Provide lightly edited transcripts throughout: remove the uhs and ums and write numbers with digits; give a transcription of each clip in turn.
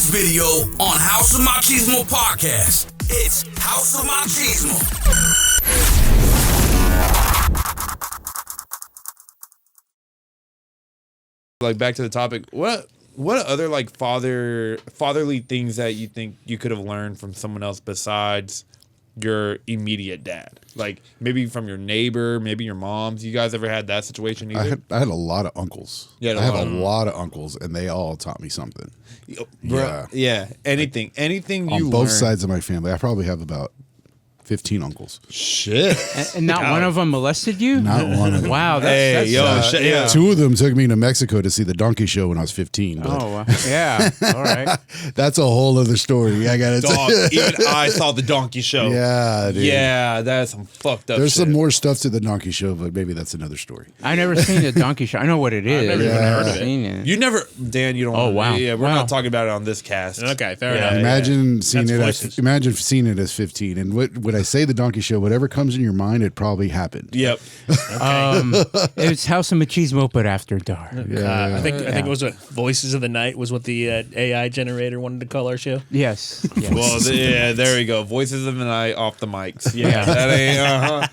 next video on House of Machismo podcast. It's House of Machismo. Like, back to the topic, what other like fatherly things that you think you could have learned from someone else besides your immediate dad? Like, maybe from your neighbor, maybe your mom's. You guys ever had that situation either? I had a lot of uncles. Yeah, I have a lot of uncles, and they all taught me something. Yeah. Anything On you both learn. sides of my family. I probably have about 15 uncles. Shit. And not one of them molested you? Not one of them. Wow, that's yeah. Two of them took me to Mexico to see the donkey show when I was 15. But Oh, wow. Yeah. All right. that's a whole other story. I gotta Dog, tell you. even I saw the donkey show. Yeah, dude. Yeah, that's some fucked up There's shit. some more stuff to the donkey show, but maybe that's another story. I never seen the donkey show. I know what it is. never even heard of it. Seen it. You never, Dan, you don't. Oh, wow. Yeah, we're Wow. not talking about it on this cast. Okay, fair Yeah, enough. Imagine seeing That's it. voices. Imagine seeing it as 15. And when I say the donkey show, whatever comes in your mind, it probably happened. Yep. It's House of Machismo, but after dark. Yeah. I think it was what Voices of the Night was what the AI generator wanted to call our show. Yes. Yes. Well, yeah, there we go. Voices of the night off the mics. Yeah, Yeah. that ain't.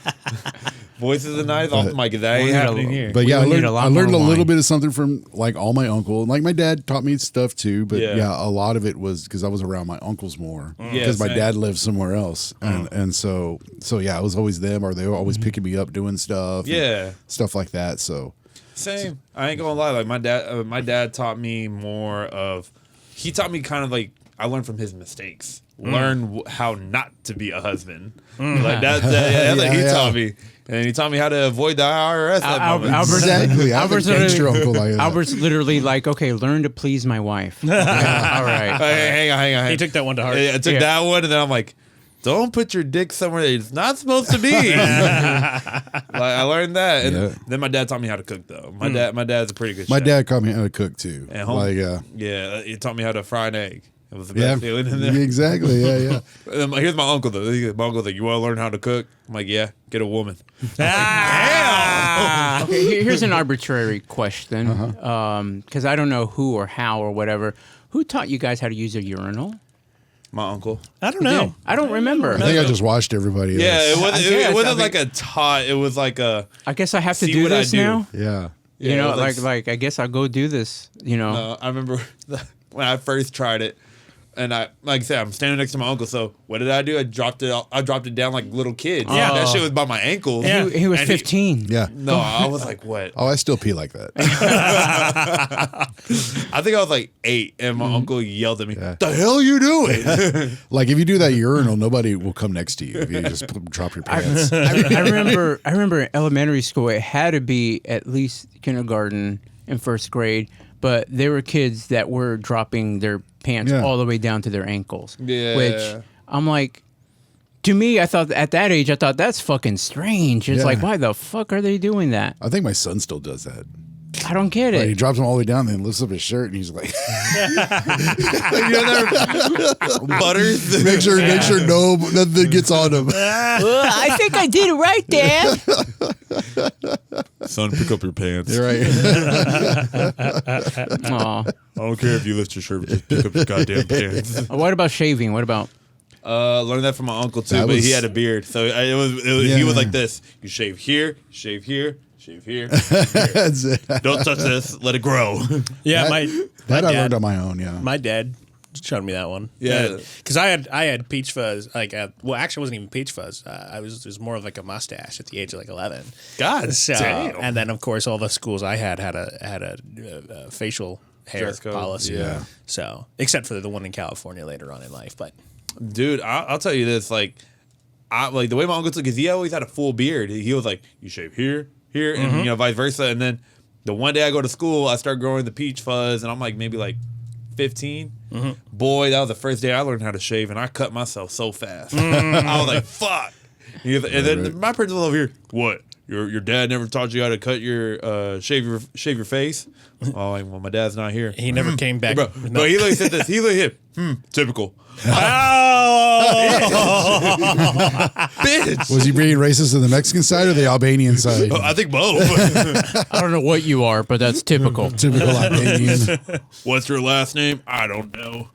Voices of the night off the mic. That ain't We'll need a happening little- here. But yeah, I would need learned, a lot I learned a more little wine. bit of something from like all my uncle. Like my dad taught me stuff too, but Yeah. yeah, a lot of it was because I was around my uncles more. Yeah, Because my same. dad lived somewhere else, and so yeah, it was always them, or they were always picking me up doing stuff. and Yeah. stuff like that. So Same. I ain't gonna lie. Like my dad taught me more of. He taught me kind of like I learned from his mistakes. Learn how not to be a husband. Like that's what he Yeah. taught me, and he taught me how to avoid the IRS. at moments. exactly, I have a Albert's gangster literally- uncle like that. Albert's literally like, okay, learn to please my wife. Yeah, all right. Hey, hang on. He took that one to heart. I took Yeah. that one, and then I'm like, don't put your dick somewhere that it's not supposed to be. Like, I learned that, and Yeah. then my dad taught me how to cook. Though my dad's a pretty good. My chef. dad taught me how to cook too. At home. Like Yeah, he taught me how to fry an egg. It was the yeah, best feeling in there. exactly. Yeah. Here's my uncle though. My uncle's like, you want to learn how to cook? I'm like, yeah, get a woman. Okay, here's an arbitrary question, because I don't know who or how or whatever. Who taught you guys how to use a urinal? My uncle. I don't know. I don't remember. I think I just watched everybody else. Yeah, it wasn't. guess, It wasn't I like a taught. It was like a. I guess I have to See do what I this do. now. Yeah. You know, it was like I guess I'll go do this. You know, I remember when I first tried it, and like I said, I'm standing next to my uncle. So what did I do? I dropped it down like little kids. Yeah. That shit was by my ankles. Yeah. he was And 15. Yeah. No, I was like, what? Oh, I still pee like that. I think I was like 8, and my uncle yelled at me, Yeah. "The hell you doing?" Like if you do that urinal, nobody will come next to you if you just drop your pants. I remember in elementary school, it had to be at least kindergarten and first grade, but there were kids that were dropping their pants Yeah. all the way down to their ankles. Yeah. Which I'm like, to me, I thought at that age, I thought that's fucking strange. It's Yeah. like, why the fuck are they doing that? I think my son still does that. I don't get Like, he it. drops them all the way down, then lifts up his shirt, and he's like, Butters. make sure nothing gets on him. I think I did it right, Dad. Son, pick up your pants. You're right. Aw. I don't care if you lift your shirt, just pick up your goddamn pants. What about shaving? What about? Learned that from my uncle too, That but was- he had a beard, so he Yeah. was like this: you shave here, shave here, shave here. That's it. Don't touch this. Let it grow. Yeah, That- my That I dad, learned on my own. Yeah. my dad showed me that one. Yeah. because I had peach fuzz. Like, well, actually, it wasn't even peach fuzz. It was more of like a mustache at the age of like 11. God So, damn. and then of course all the schools I had a facial hair Dress code. policy. Yeah. So, except for the one in California later on in life, but Dude, I'll tell you this: like the way my uncle took, because he always had a full beard. He was like, you shave here, and vice versa. And then the one day I go to school, I start growing the peach fuzz, and I'm like maybe like 15. Boy, that was the first day I learned how to shave, and I cut myself so fast. I was like, fuck. And then my principal over here, what? Your dad never taught you how to cut your shave your face? Oh, well, my dad's not here. he never came back. Bro, he looks at this. He looked at typical. Bitch. Was he being racist on the Mexican side or the Albanian side? I think both. I don't know what you are, but that's typical. Typical Albanian. What's your last name? I don't know.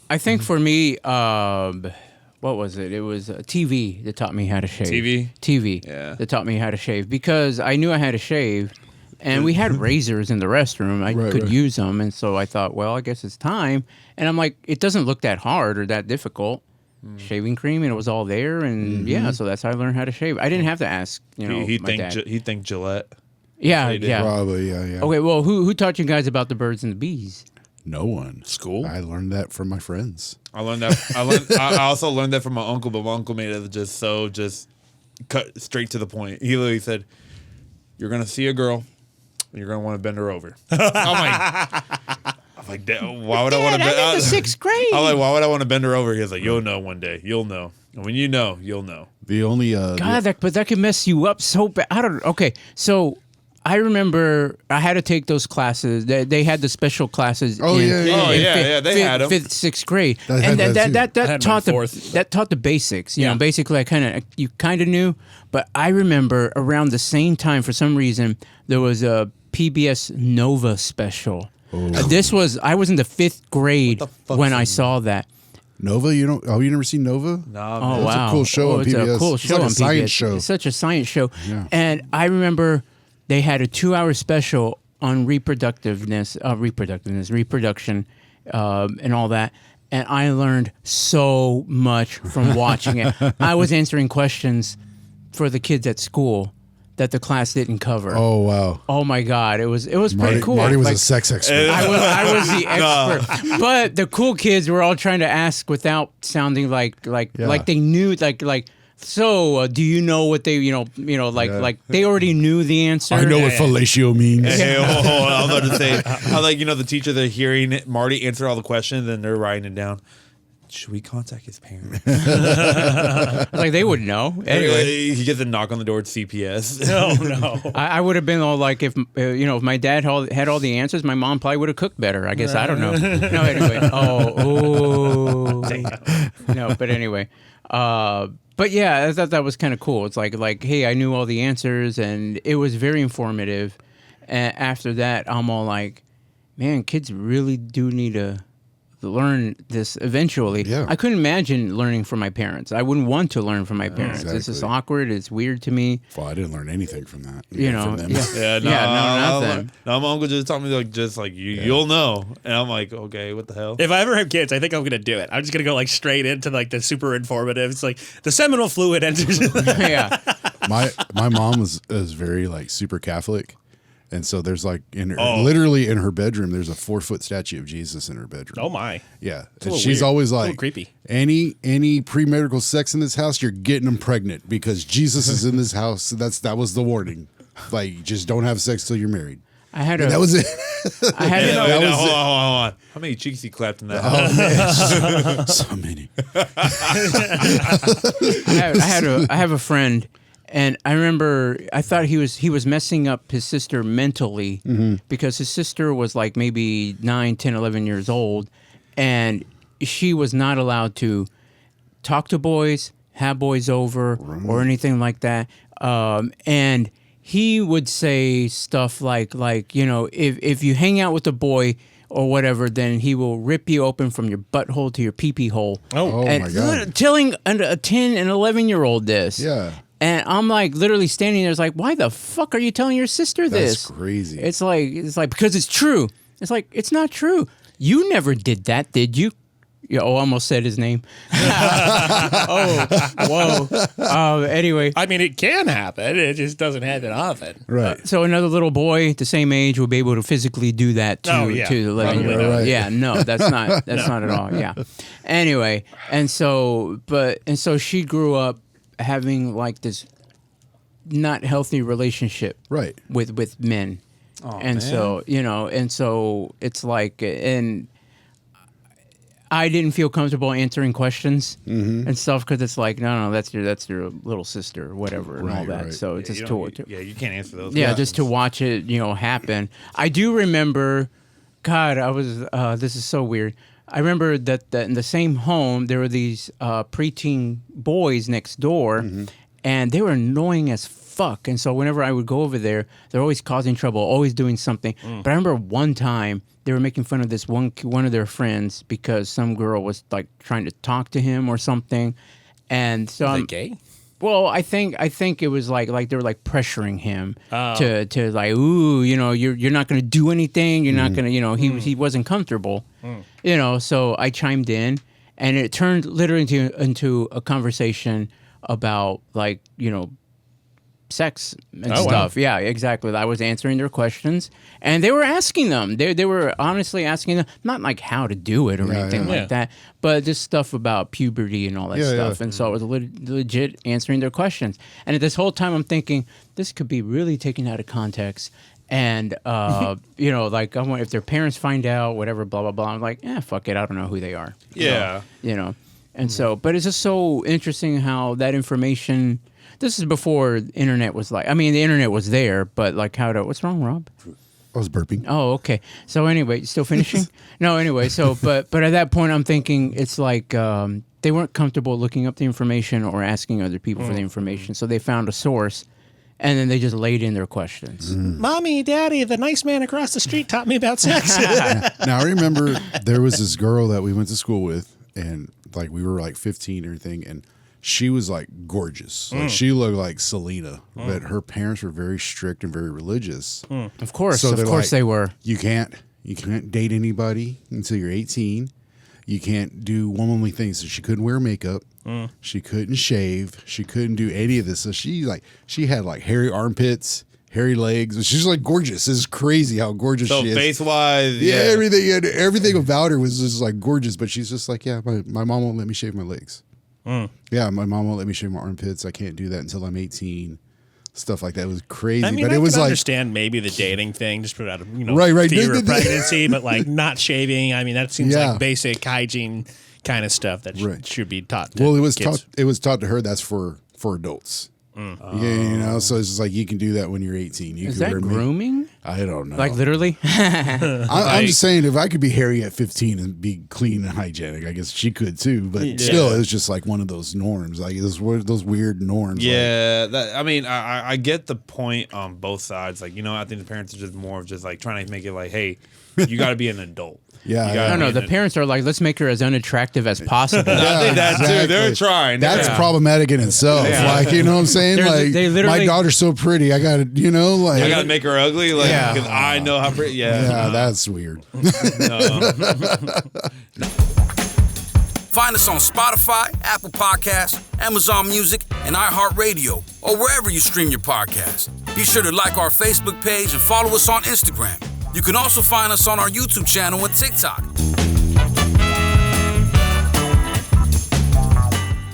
I think for me, what was it? It was TV that taught me how to shave. TV. Yeah. That taught me how to shave because I knew I had to shave, and we had razors in the restroom. I could use them, and so I thought, well, I guess it's time. And I'm like, it doesn't look that hard or that difficult. Shaving cream, and it was all there, and so that's how I learned how to shave. I didn't have to ask, He my dad. he think Gillette. Yeah, They did. yeah. Probably, yeah. Okay, well, who taught you guys about the birds and the bees? No one. School? I learned that from my friends. I learned that. I also learned that from my uncle, but my uncle made it just cut straight to the point. He literally said, "You're gonna see a girl, and you're gonna want to bend her over." I'm like, why would I want to bend? I'm in the 6th grade. I'm like, why would I want to bend her over? He was like, "You'll know one day. You'll know. And when you know, you'll know." The only God, but that could mess you up so bad. I don't. Okay, so I remember I had to take those classes. They had the special classes. Oh, in, yeah, yeah. in Oh, yeah, fifth, yeah, they fifth, had 'em. 5th, 6th grade, That and had that too. I had taught mine fourth. that taught the basics. You Yeah. know, basically, you kind of knew, but I remember around the same time, for some reason, there was a PBS Nova special. I was in the 5th grade fuck's when I a- saw that. Nova. You never seen Nova? No, Oh, man. wow. a cool show on It's PBS. a cool It's show like a on science PBS. show. It's such a science show. Yeah. And I remember they had a 2-hour special on reproduction, and all that. And I learned so much from watching it. I was answering questions for the kids at school that the class didn't cover. Oh wow. Oh my God. It was pretty Marty, cool. Marty was Like, a sex expert. I was the expert, but the cool kids were all trying to ask without sounding like they knew like. So, do you know what they like they already knew the answer? I know what fellatio means. Hey, I was about to say, I like the teacher. They're hearing Marty answer all the questions, and they're writing it down. Should we contact his parents? Like they would know anyway. He gets a knock on the door at CPS. No. I would have been all like, if if my dad had all the answers, my mom probably would have cooked better. I guess I don't know. No, anyway. No, but anyway. But yeah, I thought that was kind of cool. It's like, hey, I knew all the answers, and it was very informative. And after that, I'm all like, man, kids really do need to learn this eventually. Yeah. I couldn't imagine learning from my parents. I wouldn't want to learn from my parents. It's just Exactly. awkward. It's weird to me. Well, I didn't learn anything from that. From them. Yeah, nothing. No, my uncle just told me you'll know, and I'm like, okay, what the hell? If I ever have kids, I think I'm gonna do it. I'm just gonna go straight into the super informative. It's like the seminal fluid enters. Yeah. My mom is very super Catholic, and so there's in her Oh. literally in her bedroom there's a 4-foot statue of Jesus in her bedroom. Oh my! Yeah, and little she's weird. always A little like, creepy. Any premarital sex in this house, you're getting them pregnant because Jesus is in this house. That was the warning. Like, just don't have sex till you're married. I had And that was it. I had Wait, that was hold it. on. How many cheeks he clapped in that? So many. I have a friend, and I remember I thought he was messing up his sister mentally because his sister was like maybe 9, 10, 11 years old, and she was not allowed to talk to boys, have boys over, or anything like that. And he would say stuff like if you hang out with a boy or whatever, then he will rip you open from your butthole to your pee-pee hole. Oh, and my God. telling a 10 and 11-year-old this. Yeah. And I'm literally standing there, like, why the fuck are you telling your sister this? That's crazy. It's like because it's true. It's like, it's not true. You never did that, did you? Yeah, I almost said his name. Oh, whoa. Anyway. I mean, it can happen. It just doesn't happen often. Right. So another little boy the same age will be able to physically do that to Oh, yeah. the 11-year-old. Probably not. Yeah, no, that's not at all. Yeah. Anyway, and so she grew up having this not healthy relationship Right. with men. Oh, And man. so, and so it's and I didn't feel comfortable answering questions and stuff because it's like, no, that's your little sister or whatever and all Right, that. right. So it's just you can't answer those. yeah, questions. just to watch it, happen. I do remember, God, I was, this is so weird. I remember that in the same home, there were these preteen boys next door, and they were annoying as fuck. And so whenever I would go over there, they're always causing trouble, always doing something. But I remember one time they were making fun of this one of their friends because some girl was like trying to talk to him or something. And so Is it gay? well, I think it was like they were like pressuring him to like, ooh, you know, you're not going to do anything. You're not going to, you know, he wasn't comfortable, you know. So I chimed in, and it turned literally into a conversation about like, you know, sex and stuff. Wow. Yeah, exactly. I was answering their questions, and they were asking them. They were honestly asking them, not like how to do it or anything like that, but just stuff about puberty and all that stuff. And so I was legit answering their questions. And at this whole time, I'm thinking this could be really taken out of context. And you know, like I want if their parents find out, whatever, blah blah blah. I'm like, fuck it. I don't know who they are. Yeah, you know. And so, but it's just so interesting how that information. This is before the internet was like, I mean, the internet was there, but like what's wrong, Rob? I was burping. Oh, okay. So anyway, still finishing? No, anyway, so, but at that point I'm thinking it's like they weren't comfortable looking up the information or asking other people for the information. So they found a source and then they just laid in their questions. Mommy, Daddy, the nice man across the street taught me about sex. Now I remember there was this girl that we went to school with, and like we were like 15 and everything, and she was like gorgeous. Like she looked like Selena, but her parents were very strict and very religious. Of course, So of they're course like, they were. You can't date anybody until you're 18. You can't do womanly things. So she couldn't wear makeup. She couldn't shave. She couldn't do any of this. So she had like hairy armpits, hairy legs. She's like gorgeous. It's crazy how gorgeous so she is. face wise, Yeah, everything about her was just like gorgeous. But she's just like, yeah, my mom won't let me shave my legs. Yeah, my mom won't let me shave my armpits. I can't do that until I'm 18. Stuff like that. It was crazy. I mean, but I it was can like understand maybe the dating thing, just put out of Right. fear of pregnancy, but like not shaving. I mean, that seems Yeah. like basic hygiene kind of stuff that should be taught. To well, it was kids. taught. It was taught to her. That's for adults. Yeah, you know. So it's just like you can do that when you're 18. You Is can that wear grooming? I don't know. Like literally? I'm just saying, if I could be hairy at 15 and be clean and hygienic, I guess she could too. But still, it was just like one of those norms, like those weird norms. Yeah, I mean, I get the point on both sides. Like, you know, I think the parents are just more of just like trying to make it like, hey, you got to be an adult. Yeah, You gotta I don't know. be The an- parents are like, let's make her as unattractive as possible. I think that too. They're trying. That's Yeah. problematic in itself. Yeah. Like, you know what I'm saying? They Like, literally- my daughter's so pretty. I got to, you know, like. I gotta make her ugly, like Yeah. because I know how pretty. Yeah, yeah, that's weird. Find us on Spotify, Apple Podcasts, Amazon Music, and iHeartRadio, or wherever you stream your podcasts. Be sure to like our Facebook page and follow us on Instagram. You can also find us on our YouTube channel and TikTok.